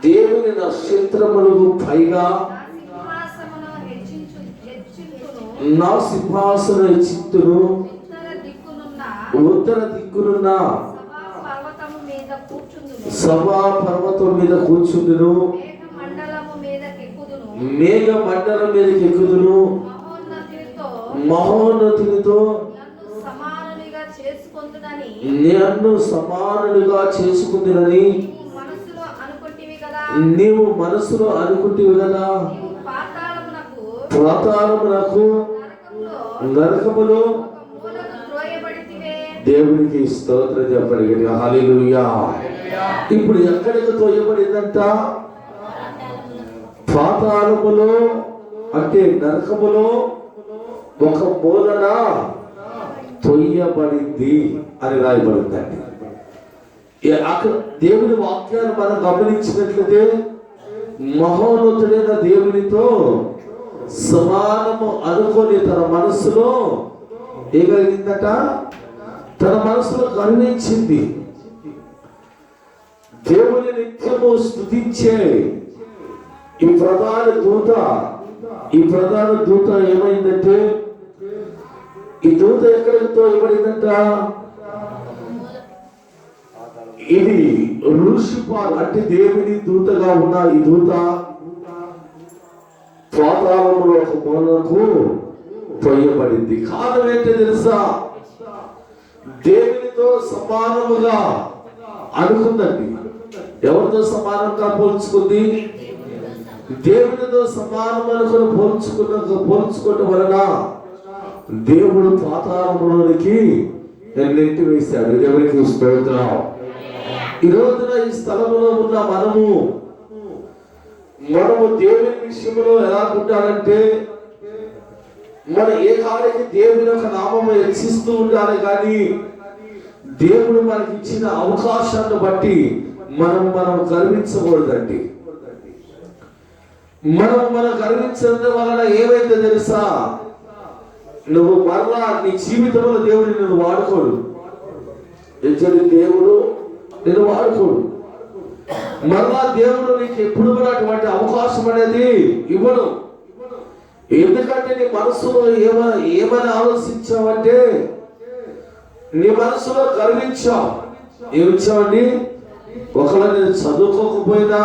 దేవుని నక్షత్రములకు పైగా నా సింహాసనం హెచ్చింతును. ఉత్తర దిక్కునున్న సభా పర్వతం మీద కూర్చుండును. మేఘ మండలం మీదకి ఎక్కుదును. మహోన్నతునితో నన్ను సమానులుగా చేసుకుందునని నీవు మనసులో అనుకుంటివి కదా. పాతాళమునకు నరకములో దేవునికి స్తోత్రం చెప్పండి. హల్లెలూయా. ఇప్పుడు ఎక్కడికి తోయబడిందంట? పాతాళములో అంటే నరకములో ఒక మూలన తొయ్యబడింది అని రాయబడిందండి. అక్కడ దేవుని వాక్యాన్ని మనం గమనించినట్లయితే మహోన్నతుడైన దేవునితో సమానము అనుకొని తన మనసులో ఏగలిగిందట, తన మనసులో గర్వించింది. దేవుని నిత్యము స్తుతించే ఈ ప్రధాన దూత ఏమైందంటే, ఈ దూత ఎక్కడితో ఇవ్వబడిందంట? ఇది లూసిఫర్ అంటే దేవుని దూతగా ఉన్న ఈ దూత పాతాళములో ఒక మూలకు తొయ్యబడింది. కారణం ఏంటో తెలుసా? దేవునితో సమానముగా అనుకుందండి. ఎవరితో సమానంగా పోల్చుకుంది? దేవునితో సమానం అనుకుని పోల్చుకోవటం వలన దేవుడు పాతాళంలోనికి నెట్టి వేశాడు. దేవునికి స్తోత్రం. ఈ రోజున ఈ స్థలంలో ఉన్న మనము దేవుని విషయంలో ఎలా ఉంటారంటే, మన ఏ కాడికి దేవుని యొక్క నామము హెచ్చిస్తూ ఉండాలి. కానీ దేవుడు మనకి ఇచ్చిన అవకాశాన్ని బట్టి మనం గర్వించకూడదండి. మనం గర్వించడం వలన ఏమైందో తెలుసా? నువ్వు మరలా నీ జీవితంలో దేవుడిని నేను వాడుకోడు. దేవుడు నేను వాడుకోడు. మరలా దేవుడు నీకు ఎప్పుడు కూడా అటువంటి అవకాశం అనేది ఇవ్వడు. ఎందుకంటే నీ మనసులో ఏమని ఆలోచించావంటే, నీ మనసులో గర్వించావు. ఏమిచ్చావండి? ఒకవేళ నేను చదువుకోకపోయినా,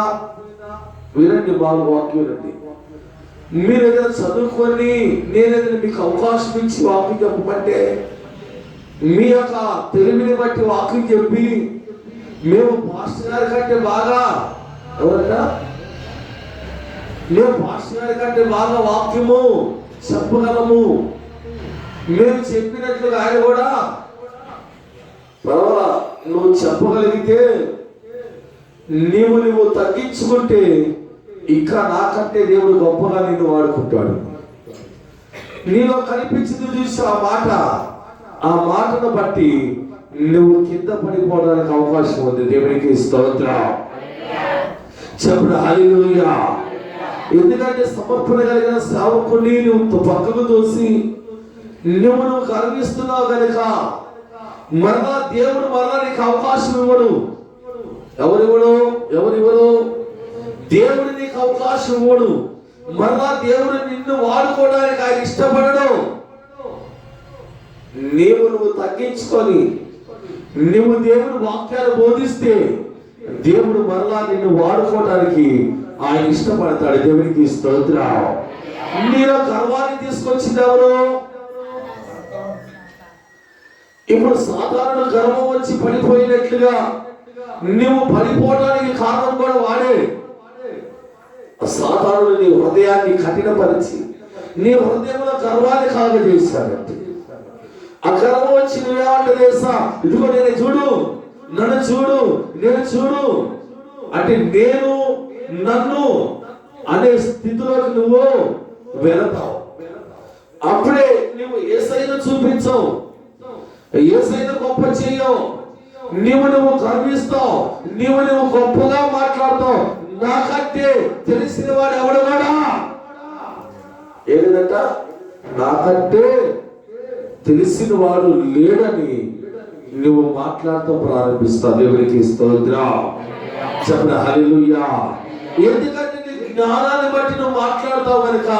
వినండి బాగా వాక్యం వినండి, మీరు ఏదైనా చదువుకొని నేనేదైనా మీకు అవకాశం ఇచ్చి వాక్యం చెప్పమంటే, మీ యొక్క తెలివిని బట్టి వాక్యం చెప్పి మేము పాస్టర్ గారి కంటే బాగా ఎవరన్నా మేము పాస్టర్ గారి కంటే బాగా వాక్యము చెప్పగలము, మేము చెప్పినట్లుగా ఆయన కూడా పర్వాలా నువ్వు చెప్పగలిగితే నువ్వు తగ్గించుకుంటే ఇంకా నాకంటే దేవుడు గొప్పగా నిన్ను వాడుకుంటాడు. నీలో కనిపించింది చూసి ఆ మాటను బట్టి నువ్వు కింద పడిపోవడానికి అవకాశం ఉంది. దేవునికి స్తోత్రం చెప్పు. హల్లెలూయా. ఎందుకంటే సమర్పణ కలిగిన సేవకుని నువ్వు పక్కకు తోసి నువ్వు గర్విస్తున్నావు కనుక మరలా దేవుడు నీకు అవకాశం ఇవ్వడు. ఎవరివ్వడు? దేవుడు నీకు అవకాశం ఇవ్వడు. మరలా దేవుడు నిన్ను వాడుకోవడానికి ఆయన ఇష్టపడడు. నువ్వు తగ్గించుకొని నువ్వు దేవుడు వాక్యాలు బోధిస్తే దేవుడు మరలా నిన్ను వాడుకోవడానికి ఆయన ఇష్టపడతాడు. దేవునికి స్తోత్రం. నీలో గర్వాన్ని తీసుకొచ్చింది ఎవరు? ఇప్పుడు సాధారణ గర్వం వచ్చి పడిపోయినట్లుగా నువ్వు పడిపోవడానికి కారణం కూడా వాడే. సాధారణ నీ హృదయాన్ని కఠినపరిచి నీ హృదయంలో గర్వాన్ని కాగజేశాడంటే, ఆ గర్వం వచ్చి నువ్వేమంటే తెలుసా? ఇదిగో నేను చూడు అంటే నేను నన్ను అనే స్థితిలోకి నువ్వు వెళతావు. అప్పుడే నువ్వు యేసయ్యను చూపించవు, యేసయ్యను గొప్ప చేయవు. నువ్వు గర్విస్తావు, నువ్వు గొప్పగా మాట్లాడతావు. నాకంటే తెలిసిన వాడు ఎవడు కూడా ఏదంట, నాకంటే తెలిసిన వాడు లేడని నువ్వు మాట్లాడటం ప్రారంభిస్తావు. దేవునికి స్తోత్రం చెప్పండి హల్లెలూయా. ఎందుకంటే నీ జ్ఞానాన్ని బట్టి నువ్వు మాట్లాడతావు కనుక,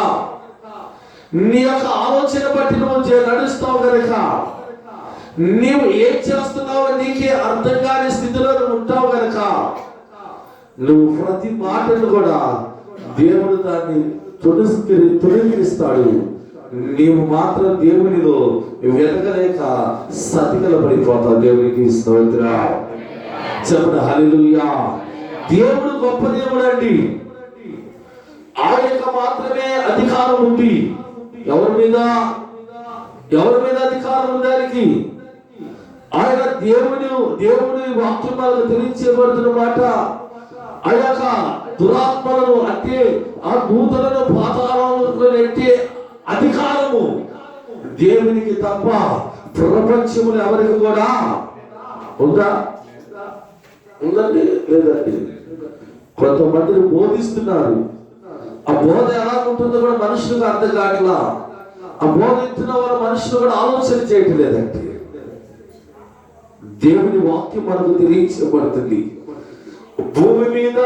నీ యొక్క ఆలోచన బట్టి నువ్వు నడుస్తావు కనుక, నీవు ఏం చేస్తున్నావో నీకే అర్థం కాని స్థితిలో నువ్వు ఉంటావు కనుక, నువ్వు ప్రతి మాటను కూడా దేవుడు దాన్ని తొలగిస్తాడు. నీవు మాత్రం దేవునిలో వెతకలేక సతికల పడిపోతావు. దేవునికి స్తోత్రం. చెప్పండి హల్లెలూయా. దేవుడు గొప్ప దేవుడు అండి. ఆయనకు మాత్రమే అధికారం ఉంది. ఎవరి మీద అధికారం ఉంది ఆయనకి? ఆయన దేవుని వాక్యం మనకు తెలియచేయబడుతున్న మాట, ఆ యొక్క దురాత్మలను అంటే ఆ దూతలను పాతాళంలో నెట్టే అధికారము దేవునికి తప్ప ప్రపంచములు ఎవరికి కూడా ఉందా? ఉందండి? లేదండి. కొంతమందిని బోధిస్తున్నారు. ఆ బోధ ఎలా ఉంటుందో కూడా మనుషులకు అర్థం కావట్లా. ఆ బోధిస్తున్న వాళ్ళ మనుషులు కూడా ఆలోచన చేయటం లేదండి. దేవుని వాక్యం మనకు తెలియచేయబడుతుంది. భూమి మీద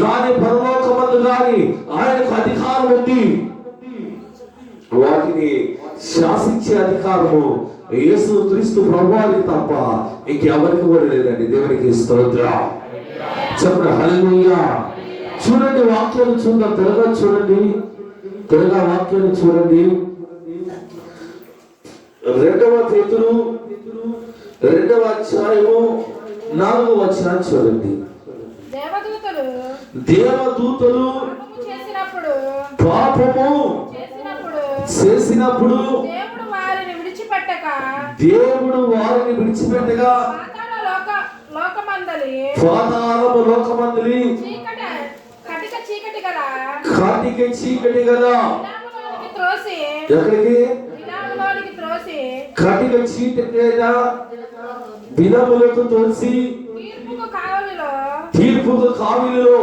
గాని పరలోకమందు గాని ఆయనకు అధికారం ఉంది. వాటిని శాసించే అధికారము యేసు క్రీస్తు ప్రభువానికి తప్ప ఇంకెవరికి కూడా లేదండి. దేవునికి స్తోత్రం. చెప్పండి హల్లెలూయా. చూడండి, వాక్యాన్ని చూద్దాం. త్వరగా చూడండి, త్వరగా వాక్యాన్ని చూడండి. 2వ పేతురు 2వ అధ్యాయము 4వ వచనాన్ని చూడండి. దేవదూతలు పాపము చేసినప్పుడు దేవుడు వారిని విడిచిపెట్టగా పాతాళము లోకమందలి కాటిక చీకటి గల ఎక్కడికి? కాటిక చీకటి బిలములకు తోసి తీర్పుకు కావిలిలో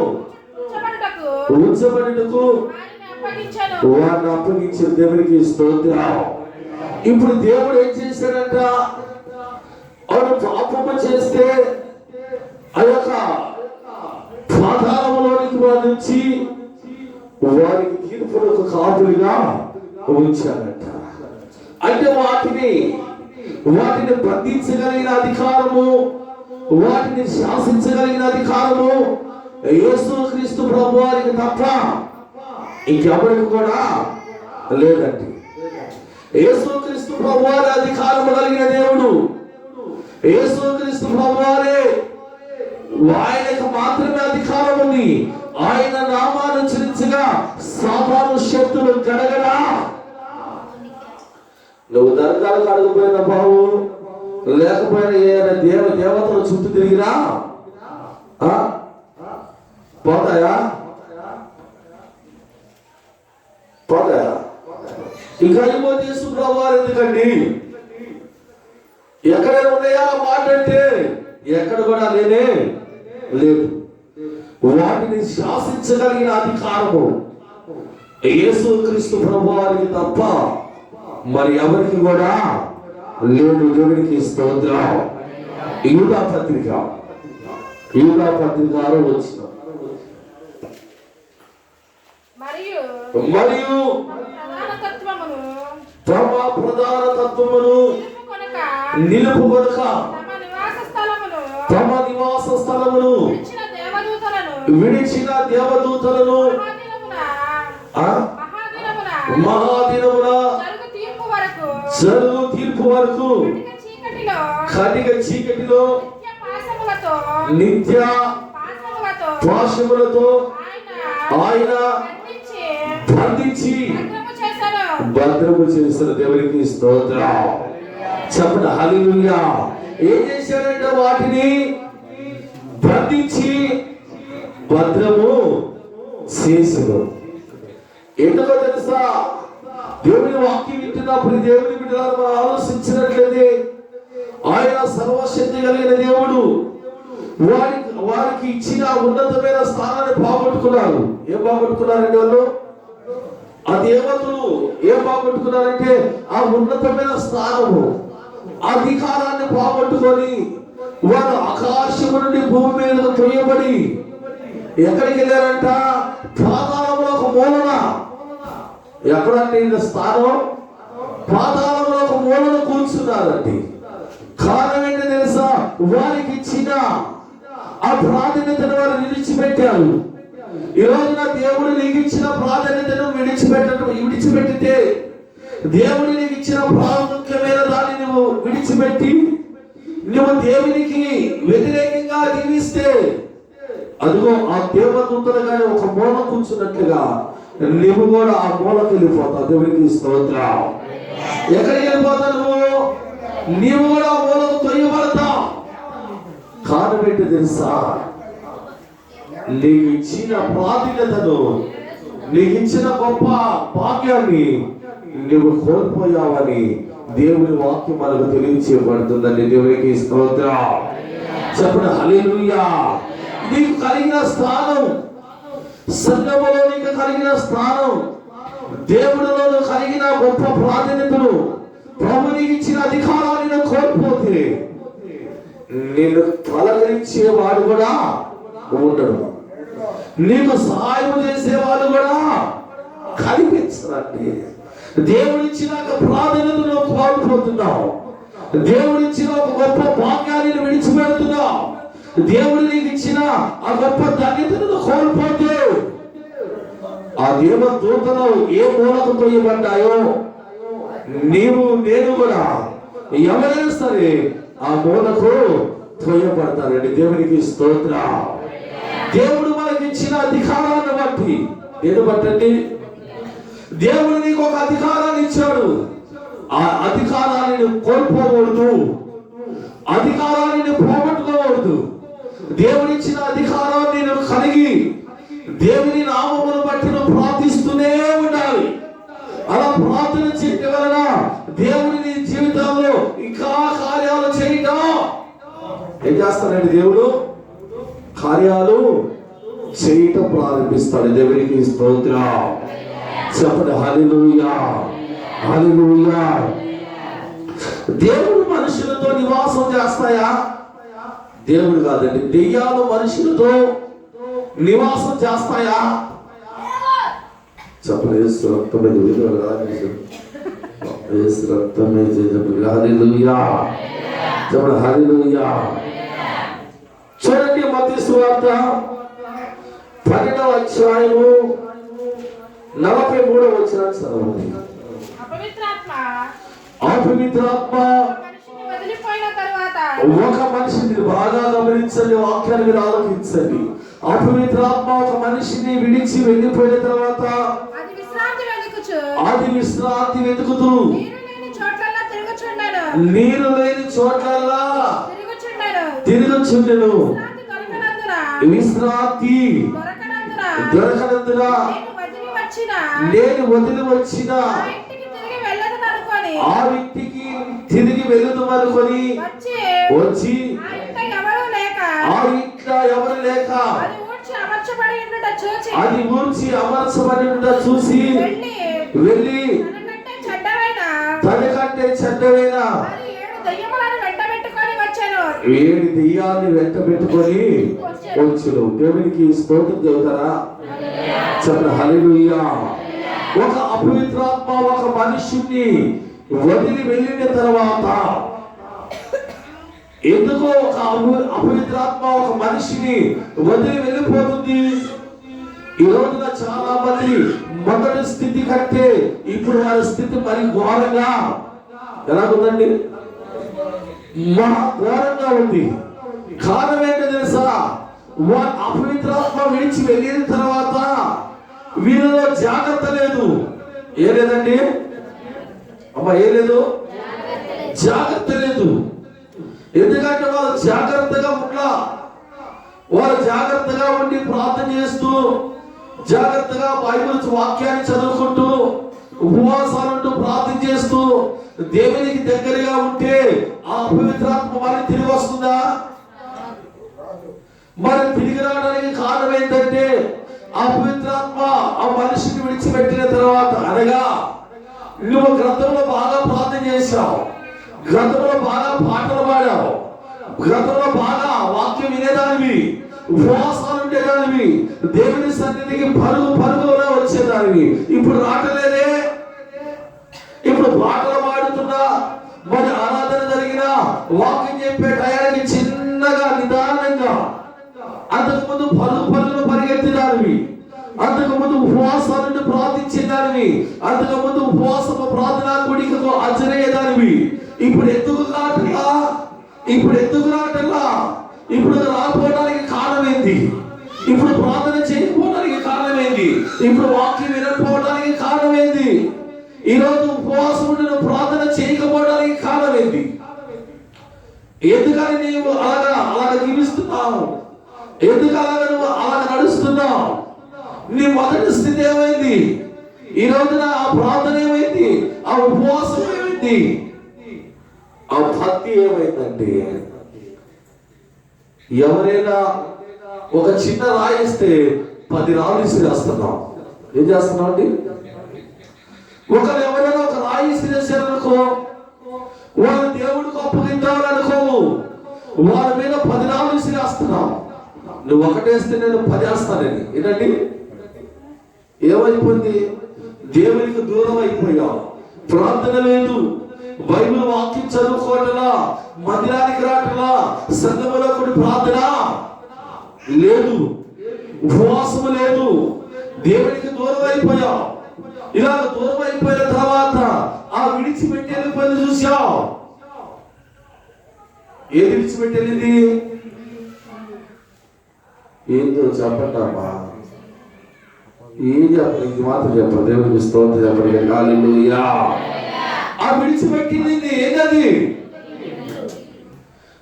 ఉంచబడుటకు వారిని అప్పగించిన దేవునికి స్తోత్రం. ఇప్పుడు దేవుడు ఏం చేశాడంట? వాడు పాపము చేస్తే ఆ యొక్క పాతాళములోనికి వారి నుంచి వారికి తీర్పులకు కాపులుగా ఉంచాడంట. అంటే వాటిని బంధించగలిగిన అధికారము, వాటిని శాసించగలిగిన అధికారము యేసుక్రీస్తు ప్రభువారికి తప్ప ఇంకెవరికి కూడా లేదండి. యేసుక్రీస్తు ప్రభువారి అధికారము కలిగిన దేవుడు. యేసుక్రీస్తు ప్రభువారే, ఆయనకు మాత్రమే అధికారం ఉంది. ఆయన నామాన్ని ఉచ్చరించగా సాతాను శక్తులు గడగడా. నువ్వు దర్గాలకు అడగపోయిన బావు లేకపోయినా ఏదైనా దేవతలు చుట్టూ తిరిగిరా పోతాయా? ఇంకా యేసు ప్రభువారు ఎందుకండి? ఎక్కడైనా ఉన్నాయా మాట అంటే? ఎక్కడ కూడా లేనే లేదు. వాటిని శాసించగలిగిన అధికారము యేసుక్రీస్తు ప్రభువారికి తప్ప మరి ఎవరికి కూడా లేదు. దేవునికి స్తోత్రం. యూదా పత్రిక 6వ వచనం. మరియు తమ ప్రధాన తత్వమును నిలుపుకొనక తమ నివాస స్థలమును విడిచిన దేవదూతలను మహాదినమున జరుగు తీర్పు వరకు కటిక చీకటిలో నిత్య పాశములతో ఆయన బంధించి భద్రము చేసిన దేవునికి స్తోత్రం. చెప్పండి హల్లెలూయా. ఏం చేశారంటే వాటిని బంధించి భద్రము చేసిన. ఎందుకో తెలుసా? దేవుని వాక్యం వింటున్నప్పుడు దేవుని బిడ్డలారా మనం ఆలోచించినట్లయితే ఆయన సర్వశక్తి కలిగిన దేవుడు. వారికి ఇచ్చిన ఉన్నతమైన స్థానాన్ని బాగొట్టుకున్నారు. ఏం బాగొట్టుకున్నారంటే వాళ్ళు? ఆ దేవతలు ఏం బాగొట్టుకున్నారంటే ఆ ఉన్నతమైన స్థానము, అధికారాన్ని బాగొట్టుకొని వారు ఆకాశము నుండి భూమి మీద తొయ్యబడి ఎక్కడికి వెళ్ళారంట? పాతాళంలో ఒక మూలన. ఎక్కడంటే ఈ స్థానం? పాతాళంలో ఒక మూలన కూర్చున్నారండి. కారణం ఏంటి తెలుసా? వారికి ఇచ్చిన ఆ ప్రాధాన్యతను వారు విడిచిపెట్టారు. ఈ రోజున దేవుడు నీకు ఇచ్చిన ప్రాధాన్యతను విడిచిపెట్టితే, దేవుడు నీకు ఇచ్చిన ప్రాముఖ్యమైన దాన్ని నువ్వు విడిచిపెట్టి నువ్వు దేవునికి వ్యతిరేకంగా జీవిస్తే, అదిగో ఆ దేవదూతలు కానీ ఒక మూల కూర్చున్నట్లుగా నువ్వు కూడా ఆ మూలకి వెళ్ళిపోతావు. దేవునికి స్తోత్రం. ఎక్కడికి వెళ్ళిపోతావు నువ్వు? నీవు కూడా ఆ మూలకు తొయ్యబడతావు. కారణం ఏంటి తెలుసా? నీకు ఇచ్చిన ప్రాధాన్యతను, నీకు ఇచ్చిన గొప్ప భాగ్యాన్ని నువ్వు కోల్పోయావని దేవుని వాక్యం మనకు తెలియచేయబడుతుందండి. దేవునికి స్తోత్రం. చెప్పండి హల్లెలూయా. నీకు కలిగిన స్థానం, సంఘములో నీకు కలిగిన స్థానం, దేవుడిలో కలిగిన గొప్ప ప్రాధాన్యతను, ప్రభు నీకు ఇచ్చిన అధికారాన్ని కోల్పోతే నిన్ను పలకరించేవాడు కూడా ఉండడు, నీకు సహాయం చేసేవాడు కూడా కనిపించరండి. దేవుడిచ్చిన ప్రాధాన్యతను కోల్పోతున్నావు. దేవుడిచ్చిన ఒక గొప్ప భాగ్యాన్ని విడిచిపెడుతున్నావు. దేవుడు నీకు ఇచ్చిన ఆ గొప్ప ధన్యతను కోల్పోతే ఆ దేవదూతలు ఏ మూలకు తొయ్యబడ్డాయో నీవు నేను కూడా ఎవరైనా సరే ఆ మూలకు తొయ్యబడతారండి. దేవునికి స్తోత్రం. దేవుడు మనకి ఇచ్చిన అధికారాన్ని బట్టి, దేని బట్టండి? దేవుడు నీకు ఒక అధికారాన్ని ఇచ్చాడు. ఆ అధికారాన్ని నువ్వు కోల్పోకూడదు, అధికారాన్ని నువ్వు పోగొట్టుకోకూడదు. దేవుడిచ్చిన అధికారాన్ని నువ్వు కలిగి దేవుని నామమును బట్టి నువ్వు ప్రార్థిస్తూనే ఉండాలి. అలా ప్రార్థన చేయడం వలన దేవుని నీ జీవితంలో ఇంకా కార్యాలు చేయటం ఏం చేస్తాడండి? దేవుడు కార్యాలు చేయటం ప్రారంభిస్తాడు. దేవునికి స్తోత్రం. చెప్పండి హల్లెలూయా, హల్లెలూయా. దేవుడు మనుషులతో నివాసం చేస్తాయా? దేవుడు కాదండి, దెయ్యాలు మనుషులతో నివాసం చేస్తాయా? చెప్పండి. హల్లెలూయా, చెప్పండి హల్లెలూయా. చూడండి మత్తయి సువార్త 12వ అధ్యాయము 43వ వచనం చదవండి. అపవిత్రాత్మ ఒక మనిషిని బాగా గమనించండి, వాక్యాన్ని మీరు ఆలోచించండి. అపవిత్రాత్మ ఒక మనిషిని విడిచి వెళ్ళిపోయిన తర్వాత అది విశ్రాంతి వెతుకుతూ నీరు లేని చోట్లల్లా తిరుగుచుండెను. విశ్రాంతి దొరకనందున నేను వదిలి వచ్చిన ఆ వ్యక్తికి తిరిగి వెళ్ళదు అనుకొని వచ్చి ఆ ఇంట్లో ఎవరు లేక అది ఊడ్చి అమర్చబడి చూసి వెళ్ళి తనకంటే చెడ్డవైన 7 దెయ్యాన్ని వెంట పెట్టుకొని వచ్చును. దేవునికి స్తోత్రం చెబుతారా? చెప్పండి హల్లెలూయా. ఒక అపవిత్రాత్మ ఒక మనిషిని వదిలి వెళ్ళిన తర్వాత, ఎందుకో ఒక అపవిత్రాత్మ ఒక మనిషిని వదిలి వెళ్ళిపోతుంది? ఈ రోజున చాలా మంది మొదటి స్థితి కంటే ఇప్పుడు వారి స్థితి మరి ఘోరంగా ఎలాగుందండి? మహా ఘోరంగా ఉంది. కారణం ఏంటో తెలుసా? అపవిత్రాత్మ విడిచి వెళ్ళిన తర్వాత వీరిలో జాగ్రత్త లేదు. ఏ లేదండి అమ్మా? ఏ లేదు? జాగ్రత్త లేదు. ఎందుకంటే వాళ్ళు జాగ్రత్తగా ఉండాల. వారు జాగ్రత్తగా ఉండి ప్రార్థన చేస్తూ, జాగ్రత్తగా బైబిల్ వాక్యాన్ని చదువుకుంటూ, ఉపవాసాలుంటూ ప్రార్థన చేస్తూ దేవునికి దగ్గరగా ఉంటే ఆ అపవిత్రాత్మ మరి తిరిగి వస్తుందా? మరి తిరిగి రావడానికి కారణం ఏంటంటే ఆ పవిత్రాత్మ ఆ మనిషిని విడిచిపెట్టిన తర్వాత, అనగా నువ్వు గ్రంథంలో బాగా ప్రార్థన చేశావు, గ్రంథంలో బాగా పాటలు పాడావు, గతంలో బాగా వాక్యం వినేదానివి, ఉపవాసాలు ఉండేదానివి, దేవుని సన్నిధికి పరుగులా వచ్చేదానివి. ఇప్పుడు రావట్లేదే. ఇప్పుడు పాటలు పాడుతున్నా, మరి ఆరాధన జరిగిన వాక్యం చెప్పే టయానికి చిన్నగా నిదానంగా, అంతకుముందు పరుగులు పరిగెత్తేదానివి, అంతకుముందు ఉపవాసాలను ప్రార్థించేదానివి, అంతకుముందు ఉపవాసము ప్రార్థనా కూడికకు హాజరయ్యేదానివి. ఇప్పుడు ఎందుకు రావట్లా? ఇప్పుడు రాకపోవడానికి కారణం ఏంటి? ఇప్పుడు ప్రార్థన చేయకపోవడానికి కారణం ఏంటి? ఇప్పుడు వాక్యం వినకపోవడానికి కారణం ఏంటి? ఈరోజు ఉపవాసం ప్రార్థన చేయకపోవడానికి కారణం ఏంటి? ఎందుకని నీవు అలాగా జీవిస్తున్నావు? ఎందుకు నువ్వు అలాగ నడుస్తున్నావు? నీ మొదటి స్థితి ఏమైంది? ఈ రోజున ఆ ప్రార్థన ఏమైంది? ఆ ఉపవాసం ఏమైంది? ఆ భక్తి ఏమైందంటే, ఎవరైనా ఒక చిన్న రాయిస్తే 10 రాళ్ళు ఇసిరేస్తున్నాం. ఏం చేస్తున్నాం అండి? ఎవరైనా ఒక రాయి ఇసిరేసారనుకో, వాళ్ళ దేవుడికి అప్పగించాలనుకోవు, వాళ్ళ మీద 10 రాళ్ళు ఇసిరేస్తున్నాం. నువ్వు ఒకటేస్తే నేను 10 వేస్తానని. ఏంటండి? ఏమైపోయింది? దేవునికి దూరం అయిపోయావు. ప్రార్థన లేదు, బైబిల్ వాక్యం చదువుకోవటలా, మందిరానికి రావటలా, సంఘములో కూడా ప్రార్థన లేదు, ఉపవాసం లేదు, దేవునికి దూరం అయిపోయావు. ఇలా దూరం అయిపోయిన తర్వాత ఆ విడిచిపెట్టేది పని చూసావు. ఏది విడిచిపెట్టేది? ఏందో చెప్పండమ్మా, ఏం చెప్పండి, ఇది మాత్రం చెప్పండి. దేవునికి స్తోత్రం చెప్పండి. హల్లెలూయా. ఆ విడిచిపెట్టింది ఏంటది?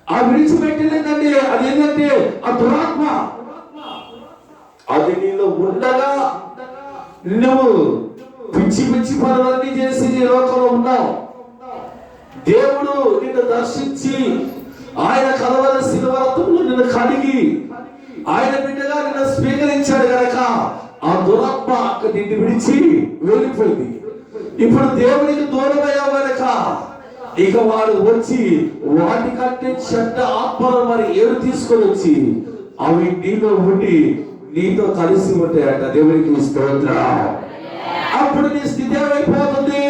ఆ విడిచిపెట్టింది ఏంటంటే, అది ఏంటంటే ఆ దురాత్మ. అది నీలో ఉండగా నువ్వు పిచ్చి పనులన్నీ చేసి నీ లోకంలో ఉన్నావు. దేవుడు నిన్ను దర్శించి ఆయన కలవర శిలవరత్వంలో నిన్ను కడిగి ఆయన బిడ్డగా నిన్ను స్వీకరించాడు కనుక ఆ దురాత్మ అక్కడ నిన్ను విడిచి వెళ్ళిపోయింది. ఇప్పుడు దేవునికి దూరమయ్యావు కనుక ఇక వాడు వచ్చి వాటికంటే చెడ్డ ఆత్మలు మరి 7 తీసుకొని వచ్చి అవి నీలో ఉండి నీతో కలిసి ఉంటాయట. దేవునికి స్తోత్రం. అప్పుడు నీ స్థితి ఏమైపోతుంది?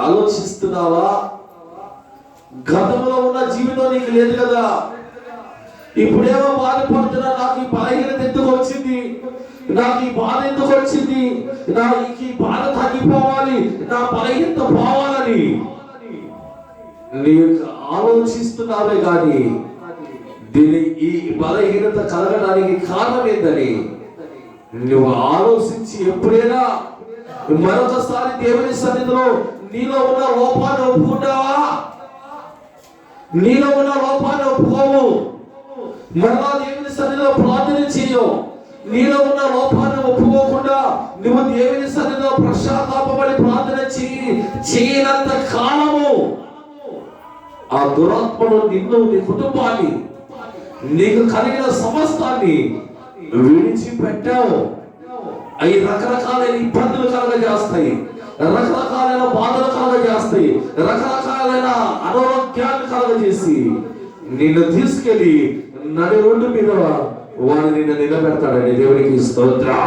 ఆలోచిస్తున్నావా? గతంలో ఉన్న జీవితం నీకు లేదు కదా, ఇప్పుడేమో బాధపడుతున్నా. నాకు ఈ బలహీనత ఎందుకు వచ్చింది? నాకు ఈ బాధ ఎందుకు వచ్చింది? నాకు ఈ బాధ తగ్గిపోవాలి, నా బలహీనత పోవాలని నీవు ఆలోచిస్తున్నావే కానీ ఈ బలహీనత కలగడానికి కారణం ఏందని నువ్వు ఆలోచించి ఎప్పుడైనా మరొకసారి దేవుని సన్నిధిలో నీలో ఉన్న లోపాన్ని ఒప్పుకుంటావా? నీలో ఉన్న లోపాన్ని ఒప్పుకోవు. మరలా దేవుని సన్నిధిలో ప్రార్థన చేయవు. నీలో ఉన్న లోపాన్ని ఒప్పుకోకుండా నువ్వు దేవుని సన్నిధిలో పశ్చాత్తాపపడి ప్రార్థన చేయనంత కాలము ఆ దురాత్మను నిన్ను, నీ కుటుంబాన్ని, నీకు కలిగిన సమస్తాన్ని విడిచిపెట్టావు. అవి రకరకాలైన ఇబ్బందులు కలగజేస్తాయి, రకరకాలైన బాధలు కలగజేస్తాయి, రకరకాలైన అనారోగ్యాన్ని కలగజేసి నిన్ను తీసుకెళ్లి నడి రోడ్డు మీద వాడు నిన్ను నిలబెడతాడని. దేవునికి స్తోత్రం.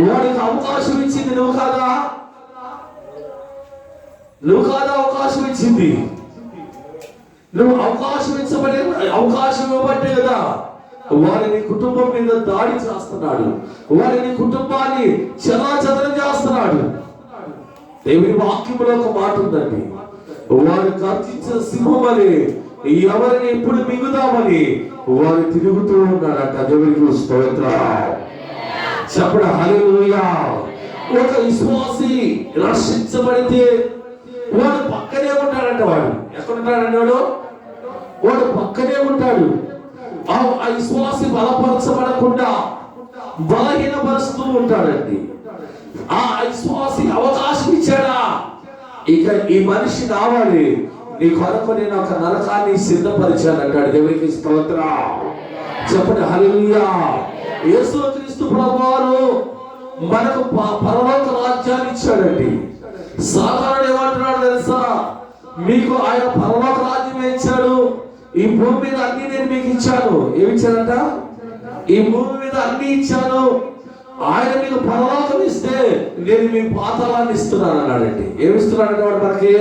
వాడికి అవకాశం ఇచ్చింది నువ్వు కాదా? అవకాశం ఇచ్చింది నువ్వు. అవకాశం ఇవ్వబట్టే కదా వారిని కుటుంబం మీద దాడి చేస్తున్నాడు, వారిని కుటుంబాన్ని చెలాచెదరం చేస్తున్నాడు. దేవుని వాక్యంలో ఒక మాట ఉందండి, వాడు గర్జించిన సింహం అని ఎవరిని ఎప్పుడు మింగుదామని వారు తిరుగుతూ ఉన్నాడట. దేవునికి స్తోత్రం. చెప్పడం హల్లెలూయా. ఒక విశ్వాసి రక్షించబడితే వాడు పక్కనే ఉంటాడంట. వాడు ఎక్కడుంటాడంటే వాడు పక్కనే ఉంటాడు. ఆ విశ్వాసి బలపరచబడకుండా బలహీనపరుస్తూ ఉంటాడండి. ఆ విశ్వాసి అవకాశం ఇచ్చాడా, ఇక ఈ మనిషి రావాలి, నీ కొరకు నేను ఒక నరకాన్ని సిద్ధపరిచానంటాడు. దేవునికి స్తోత్రం. చెప్పండి హల్లెలూయా. యేసుక్రీస్తు ప్రభువారు మనకు పరలోక రాజ్యాన్ని ఇచ్చాడండి. సాధారణ ఏమంటున్నాడు తెలుసా? మీకు ఆయన పరలోక రాజ్యం ఇచ్చాడు, ఈ భూమి మీద అన్ని నేను మీకు ఇచ్చాను. ఏమి ఇచ్చానంట? ఈ భూమి మీద అన్ని ఇచ్చాను. ఆయన మీకు పరలోకం ఇస్తే నేను మీ పాతాళాన్ని ఇస్తున్నాను అన్నాడండి. ఏమిస్తున్నాడంటే వాడు మనకి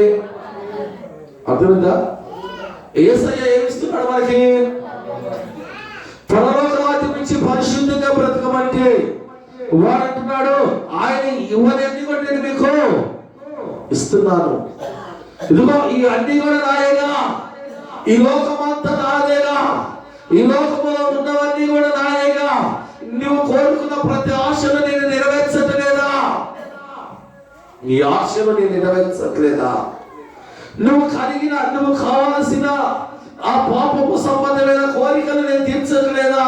అర్థమైందా? యేసయ్య ఏమిస్తున్నాడు మనకి? పరలోక రాజ్యం ఇచ్చి పరిశుద్ధంగా బ్రతకమంటే వాడు అంటున్నాడు ఆయన ఇవ్వలేని కూడా నేను మీకు ఇస్తున్నాను. ఇదిగో ఈ అన్ని కూడా నాయేగా, ఈ లోకమంతా నాదేగా, ఈ లోకములో ఉన్నవన్నీ కూడా నాయేగా. నువ్వు కోరుకున్న ప్రతి ఆశను నేను నెరవేర్చట్లేదా? నీ ఆశను నేను నెరవేర్చట్లేదా? నువ్వు కావాల్సిన ఆ పాపపు సంబంధమైన కోరికలు నేను తీర్చట్లేదా?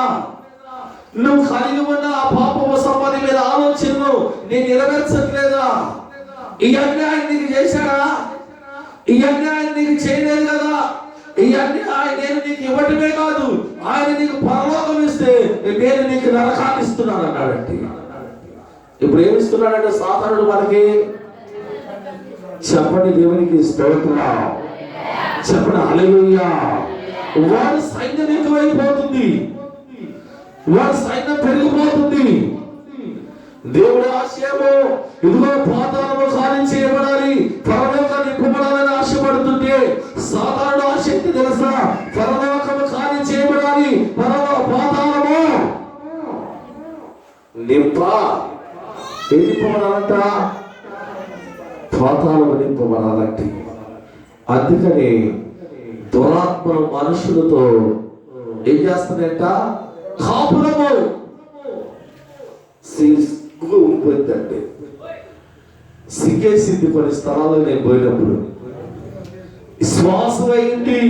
నువ్వు కలిగి ఉన్న ఆ పాపపు సంబంధమైన ఆలోచనలు నేను నెరవేర్చట్లేదా? ఇవన్నీ ఆయన నీకు చేశాడా? ఇవన్నీ ఆయన నీకు చేయలేదు కదా. ఇవన్నీ ఆయన నేను నీకు ఇవ్వటమే కాదు, ఆయన నీకు పరలోకం ఇస్తే నేను నీకు నరకాన్ని ఇస్తున్నాను అన్నాడండి. ఇప్పుడు ఏమిస్తున్నాడంటే సాతానుడు మనకి? చెప్పండి దేవునికి స్తోత్రం, చెప్పండి హల్లెలూయా. వాడి సైన్యం ఎక్కువైపోతుంది, వాడి సైన్యం పెరిగిపోతుంది. దేవుడి ఆశయము ఇదిగో పాతాళము ఖాళీ చేయబడాలి, పరలోకాన్ని నింపబడాలని ఆశపడుతుంటే సాతానుడు ఆశ ఏంటి తెలుసా? పరలోకము ఖాళీ చేయబడాలి, పాతాళము నింపబడాలంట, పాతాళము నింపబడాలంటే. అందుకని దురాత్మలు మనుషులతో ఏం చేస్తానంట? కాపురము ఉంటుందండి. సిగ్గేసింది కొన్ని స్థలాల్లో నేను పోయినప్పుడు. శ్వాసం అయింది,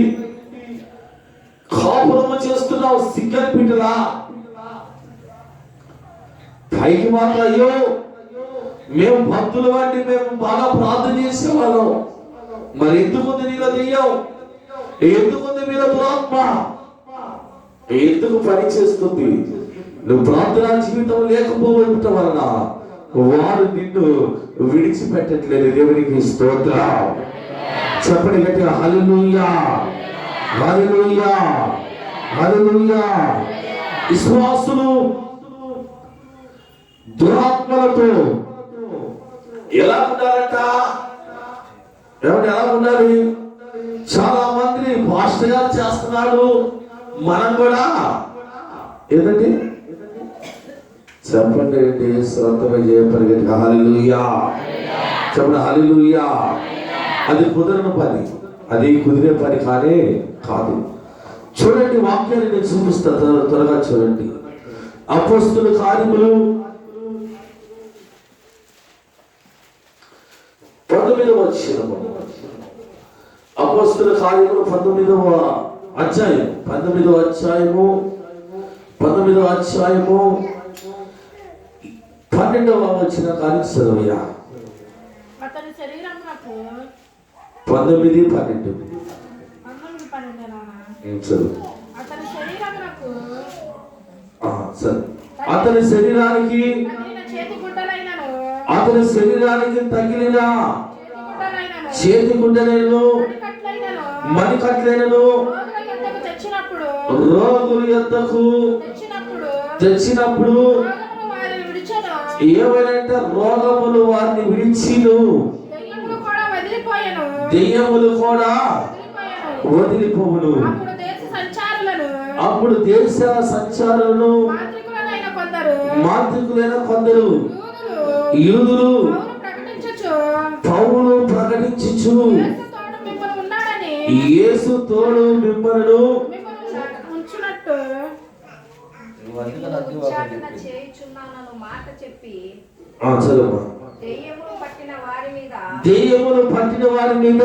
కాపురము చేస్తున్నావు, సిగ్గనిపించలా. పైకి మాత్రం అయ్యో మేము భక్తులు వాడిని, మేము బాగా ప్రార్థన చేసేవాళ్ళం, మరి ఎందుకుంది నీలో దెయ్యం, ఎందుకుంది మీలో దురాత్మ, ఎందుకు పని చేస్తుంది? నువ్వు ప్రార్థనా జీవితం లేకపోవడం వలన వారు నిన్ను విడిచిపెట్టట్లేదు. దేవునికి స్తోత్రం, చెప్పండి గట్టిగా హల్లెలూయా, హల్లెలూయా, హల్లెలూయా. విశ్వాసులు దురాత్మలతో ఎలా ఉండాలంట? ఎలా ఉండాలి? చాలా మంది పాస్టర్ గారు చేస్తున్నాడు, మనం కూడా ఏదండి చెప్పండి శ్రద్ధగా చేయగలిగే హల్లెలూయా, చెప్పండి హల్లెలూయా. అది కుదరని పని, అది కుదిరే పని కానీ కాదు. చూడండి వాక్యాన్ని నేను చూపిస్తా, త్వరగా చూడండి. అపోస్తలుల కార్యములు 19వ అధ్యాయము, అపోస్తలుల కార్యములు 19వ అధ్యాయం 19వ అధ్యాయము 12వ వచనం కానీ చదవయ్యా. 19:12 అతని శరీరానికి తగిలిన చేతి గుడ్డలైనను మణికట్లైనను రోగులు యొద్దకు తెచ్చినప్పుడు ఏమైనా రోగములు వారిని విడిచిను, దెయ్యములు కూడా వదిలిపోవును. అప్పుడు దేశ సంచారులను మాంత్రికులైన కొందరు యూదులు పౌలు ప్రకటించుచు యేసు తోడు మిమ్మల్ని దెయ్యములు పట్టిన వారి మీద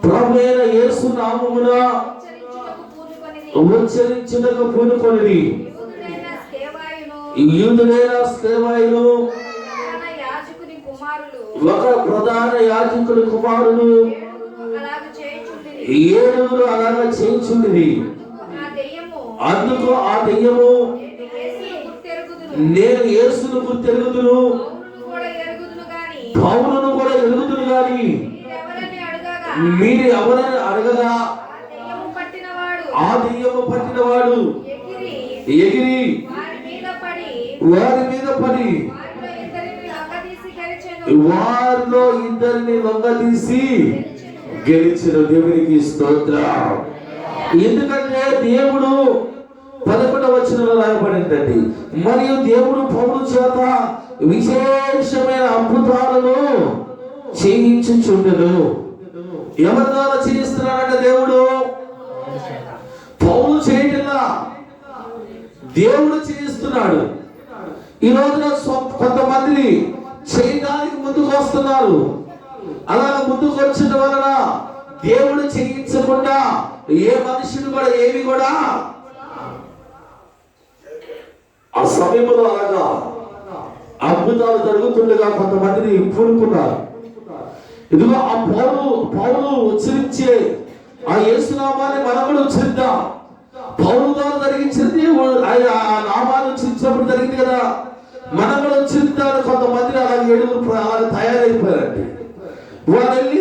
ప్రభువైన యేసు నామమున ఉచ్చరించుటకు పూనుకొనిది. యూదులైన స్కేవాయులు, ఒక ప్రధాన యాజకుని కుమారులు 7 అలాగా చేయించుంది. అందుకు ఆ దెయ్యము నేను యేసును గుర్తెరుగుదును, పౌలును కూడా ఎరుగుదును గాని మీరు ఎవరని అడగగా ఆ దెయ్యము పట్టినవాడు ఎగిరి వారి మీద పడి వారిలో ఇద్దరిని లొంగదీసి గెలిచిన దేవునికి స్తోత్రం. ఎందుకంటే దేవుడు 11వ వచనంలో రాయబడిందండి, మరియు దేవుడు పౌలు చేత విశేషమైన అద్భుతాలను చేయించుచుండెను. ఎవరి ద్వారా చేయిస్తున్నాడంటే దేవుడు పౌలు చేయటంలా, దేవుడు చేయిస్తున్నాడు. ఈ రోజున కొంతమంది చేయడానికి ముందుకు వస్తున్నారు. అలాగ ముందుకు వచ్చిన వలన దేవుడు చేయించకుండా ఏ మనుషుడు కూడా ఏమి కూడా ఆ సమయంలో అలాగా అద్భుతాలు జరుగుతుండగా కొంతమందిని పూనుకున్నారు. ఇదిగో ఆ పౌలు ఉచ్చరించే ఆ యేసునామాన్ని మనం కూడా ఉచ్చరిద్దాం. పౌలు ద్వారా జరిగించింది ఆయన ఆ నామాన్ని ఉచ్చరించినప్పుడు జరిగింది కదా, మనం కూడా ఉచ్చరిద్దామని కొంతమంది అలాగే 7 అలాగే తయారైపోయారండి. వారు వెళ్ళి